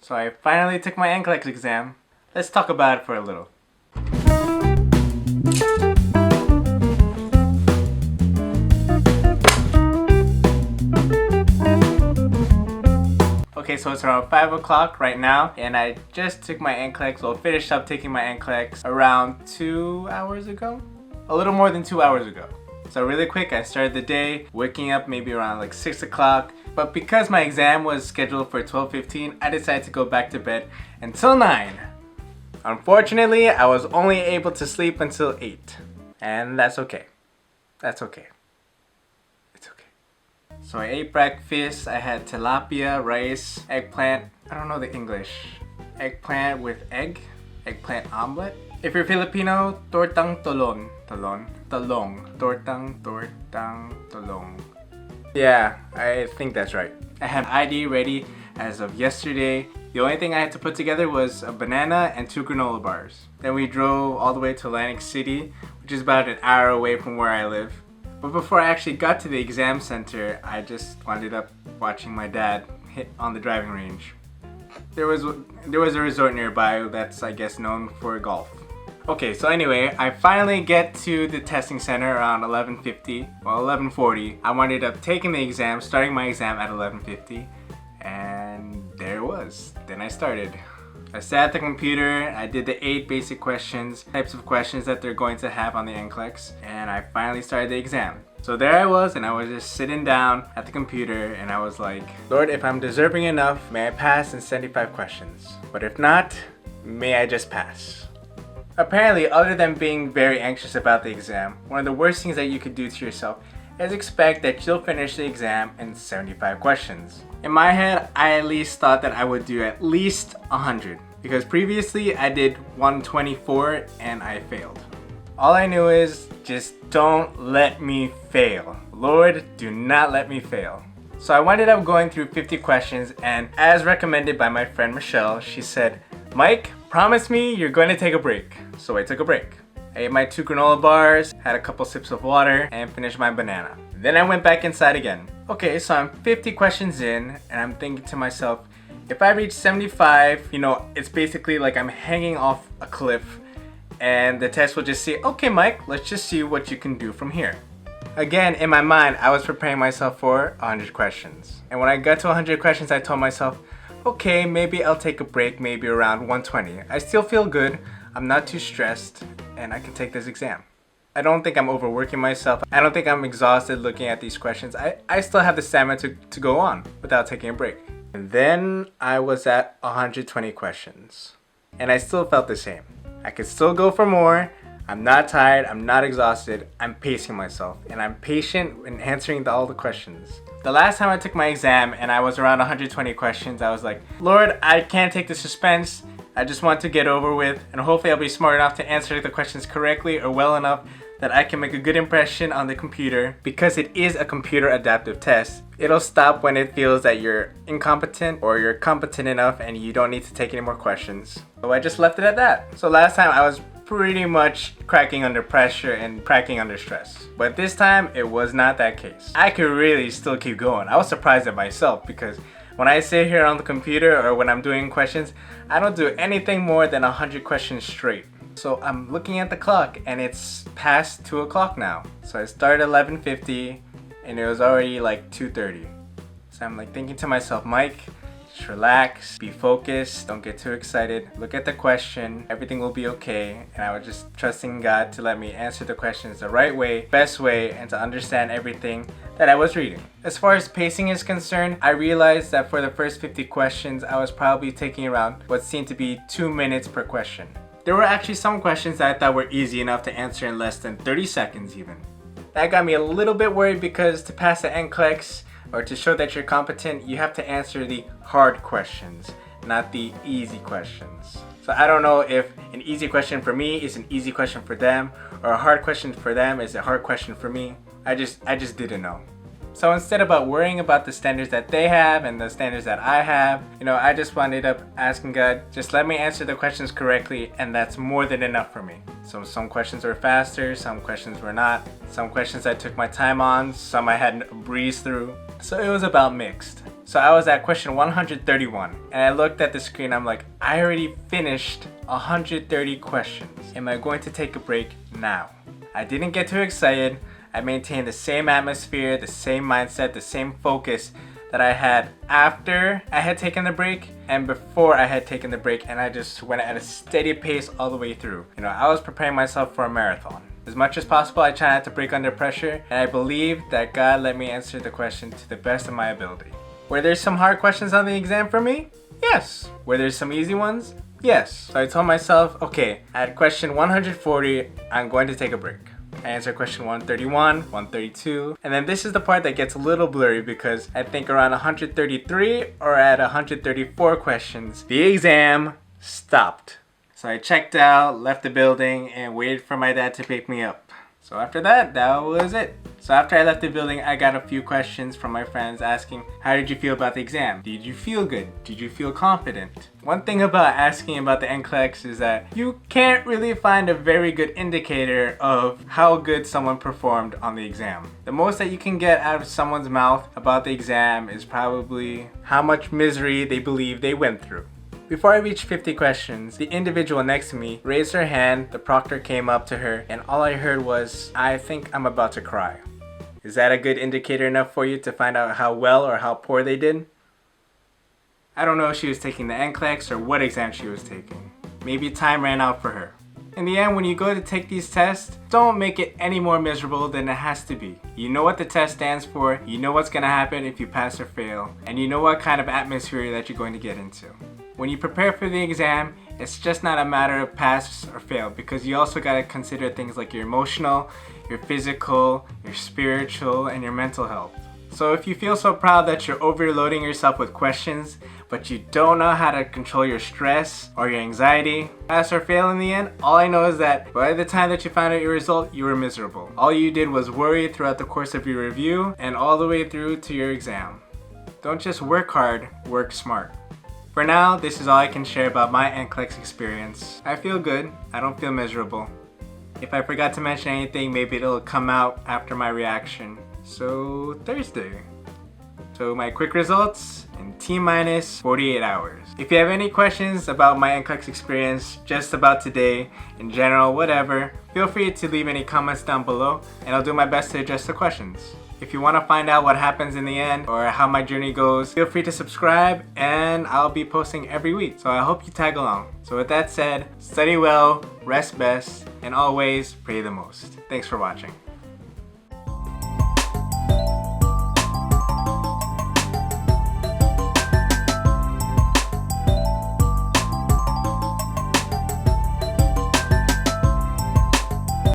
So I finally took my NCLEX exam. Let's talk about it for a little. Okay, so it's around 5 o'clock right now, and I just took my NCLEX, well, finished up taking my NCLEX around 2 hours ago? A little more than 2 hours ago. So really quick, I started the day waking up maybe around like 6 o'clock, but because my exam was scheduled for 12:15, I decided to go back to bed until 9. Unfortunately, I was only able to sleep until 8, and that's okay. That's okay. It's okay. So I ate breakfast. I had tilapia, rice, eggplant. I don't know the English. Eggplant with eggplant omelet. If you're Filipino, tortang tolon. Talong. Tortang tolong. Yeah, I think that's right. I had ID ready as of yesterday. The only thing I had to put together was a banana and 2 granola bars. Then we drove all the way to Atlantic City, which is about an hour away from where I live. But before I actually got to the exam center, I just wound up watching my dad hit on the driving range. There was a resort nearby that's, I guess, known for golf. Okay, so anyway, I finally get to the testing center around 11:50, well 11:40. I wound up taking the exam, starting my exam at 11:50, and there it was. Then I started. I sat at the computer, I did the 8 basic questions, types of questions that they're going to have on the NCLEX, and I finally started the exam. So there I was, and I was just sitting down at the computer, and I was like, Lord, if I'm deserving enough, may I pass in 75 questions. But if not, may I just pass. Apparently, other than being very anxious about the exam, one of the worst things that you could do to yourself is expect that you'll finish the exam in 75 questions. In my head, I at least thought that I would do at least 100, because previously I did 124 and I failed. All I knew is, just don't let me fail. Lord, do not let me fail. So I wound up going through 50 questions, and as recommended by my friend Michelle, she said, Mike, promise me you're going to take a break. So I took a break. I ate my 2 granola bars, had a couple sips of water, and finished my banana. Then I went back inside again. Okay, so I'm 50 questions in, and I'm thinking to myself, if I reach 75, it's basically like I'm hanging off a cliff, and the test will just say, okay Mike, let's just see what you can do from here. Again, in my mind, I was preparing myself for 100 questions. And when I got to 100 questions, I told myself, okay, maybe I'll take a break, maybe around 120. I still feel good, I'm not too stressed, and I can take this exam. I don't think I'm overworking myself. I don't think I'm exhausted looking at these questions. I still have the stamina to go on without taking a break. And then I was at 120 questions, and I still felt the same. I could still go for more. I'm not tired, I'm not exhausted, I'm pacing myself, and I'm patient in answering all the questions. The last time I took my exam and I was around 120 questions, I was like, Lord, I can't take the suspense. I just want to get over with, and hopefully I'll be smart enough to answer the questions correctly or well enough that I can make a good impression on the computer. Because it is a computer adaptive test, it'll stop when it feels that you're incompetent or you're competent enough and you don't need to take any more questions. So I just left it at that. So last time I was pretty much cracking under pressure and cracking under stress. But this time, it was not that case. I could really still keep going. I was surprised at myself because when I sit here on the computer or when I'm doing questions, I don't do anything more than 100 questions straight. So I'm looking at the clock and it's past 2 o'clock now. So I started 11:50 and it was already like 2:30. So I'm like thinking to myself, Mike, just relax, be focused, don't get too excited, look at the question, everything will be okay. And I was just trusting God to let me answer the questions the right way, best way, and to understand everything that I was reading. As far as pacing is concerned, I realized that for the first 50 questions, I was probably taking around what seemed to be 2 minutes per question. There were actually some questions that I thought were easy enough to answer in less than 30 seconds even. That got me a little bit worried because to pass the NCLEX, or to show that you're competent, you have to answer the hard questions, not the easy questions. So I don't know if an easy question for me is an easy question for them, or a hard question for them is a hard question for me. I just didn't know. So instead about worrying about the standards that they have and the standards that I have, I just wound up asking God, just let me answer the questions correctly, and that's more than enough for me. So some questions were faster, some questions were not. Some questions I took my time on, some I had a breeze through. So it was about mixed. So I was at question 131, and I looked at the screen. I'm like, I already finished 130 questions. Am I going to take a break now? I didn't get too excited. I maintained the same atmosphere, the same mindset, the same focus that I had after I had taken the break and before I had taken the break, and I just went at a steady pace all the way through. You know, I was preparing myself for a marathon. As much as possible, I try not to break under pressure, and I believe that God let me answer the question to the best of my ability. Were there some hard questions on the exam for me? Yes. Were there some easy ones? Yes. So I told myself, okay, at question 140, I'm going to take a break. I answered question 131, 132, and then this is the part that gets a little blurry because I think around 133 or at 134 questions, the exam stopped. So I checked out, left the building, and waited for my dad to pick me up. So after that was it. So after I left the building, I got a few questions from my friends asking, how did you feel about the exam? Did you feel good? Did you feel confident? One thing about asking about the NCLEX is that you can't really find a very good indicator of how good someone performed on the exam. The most that you can get out of someone's mouth about the exam is probably how much misery they believe they went through. Before I reached 50 questions, the individual next to me raised her hand, the proctor came up to her, and all I heard was, I think I'm about to cry. Is that a good indicator enough for you to find out how well or how poor they did? I don't know if she was taking the NCLEX or what exam she was taking. Maybe time ran out for her. In the end, when you go to take these tests, don't make it any more miserable than it has to be. You know what the test stands for, you know what's going to happen if you pass or fail, and you know what kind of atmosphere that you're going to get into. When you prepare for the exam, it's just not a matter of pass or fail, because you also got to consider things like your emotional, your physical, your spiritual, and your mental health. So if you feel so proud that you're overloading yourself with questions, but you don't know how to control your stress or your anxiety, pass or fail in the end, all I know is that by the time that you found out your result, you were miserable. All you did was worry throughout the course of your review and all the way through to your exam. Don't just work hard, work smart. For now, this is all I can share about my NCLEX experience. I feel good. I don't feel miserable. If I forgot to mention anything, maybe it'll come out after my reaction. So, Thursday. So my quick results in T-minus 48 hours. If you have any questions about my NCLEX experience, just about today, in general, whatever, feel free to leave any comments down below and I'll do my best to address the questions. If you want to find out what happens in the end or how my journey goes, feel free to subscribe and I'll be posting every week. So I hope you tag along. So with that said, study well, rest best, and always pray the most. Thanks for watching.